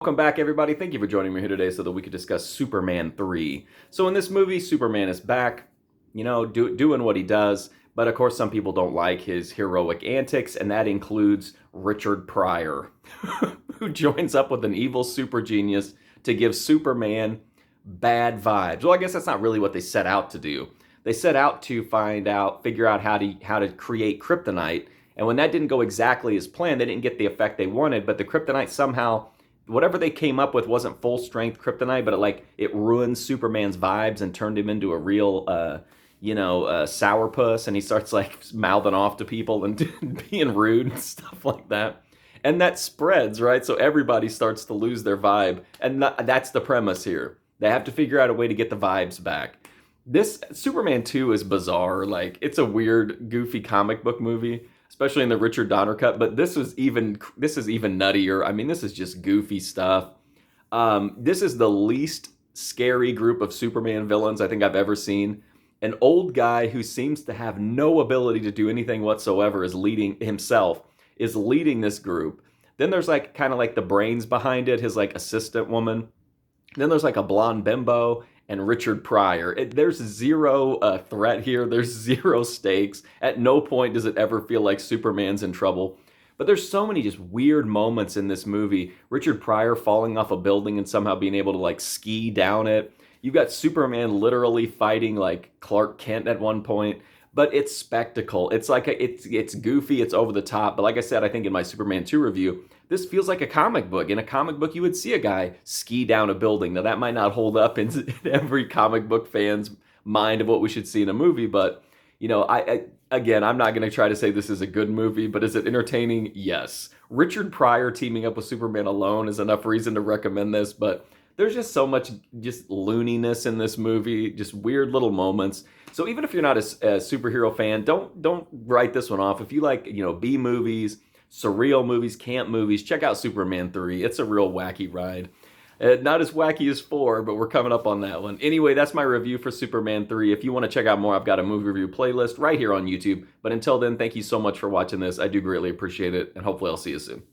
Welcome back, everybody. Thank you for joining me here today so that we could discuss Superman 3. So in this movie, Superman is back, doing what he does. But of course, some people don't like his heroic antics, and that includes Richard Pryor, who joins up with an evil super genius to give Superman bad vibes. Well, I guess that's not really what they set out to do. They set out to figure out how to create kryptonite. And when that didn't go exactly as planned, they didn't get the effect they wanted, but the kryptonite somehow, whatever they came up with wasn't full strength kryptonite, but it ruined Superman's vibes and turned him into a real sourpuss, and he starts like mouthing off to people and being rude and stuff like that. And that spreads, right? So everybody starts to lose their vibe, and that's the premise here. They have to figure out a way to get the vibes back. This Superman 2 is bizarre. Like, it's a weird, goofy comic book movie, especially in the Richard Donner cut. But this is even nuttier. I mean, this is just goofy stuff. This is the least scary group of Superman villains I think I've ever seen. An old guy who seems to have no ability to do anything whatsoever is leading this group. Then there's like kind of like the brains behind it, his like assistant woman. Then there's like a blonde bimbo and Richard Pryor. There's zero threat here. There's zero stakes. At no point does it ever feel like Superman's in trouble. But there's so many just weird moments in this movie. Richard Pryor falling off a building and somehow being able to like ski down it. You've got Superman literally fighting like Clark Kent at one point. But it's spectacle. It's like it's goofy, it's over the top. But like I said, I think in my Superman 2 review, this feels like a comic book. In a comic book, you would see a guy ski down a building. Now, that might not hold up in every comic book fan's mind of what we should see in a movie. But, again, I'm not going to try to say this is a good movie. But is it entertaining? Yes. Richard Pryor teaming up with Superman alone is enough reason to recommend this. But there's just so much just looniness in this movie, just weird little moments. So even if you're not a superhero fan, don't write this one off. If you like, B movies, surreal movies, camp movies, check out Superman 3. It's a real wacky ride. Not as wacky as 4, but we're coming up on that one. Anyway, that's my review for Superman 3. If you want to check out more, I've got a movie review playlist right here on YouTube. But until then, thank you so much for watching this. I do greatly appreciate it, and hopefully I'll see you soon.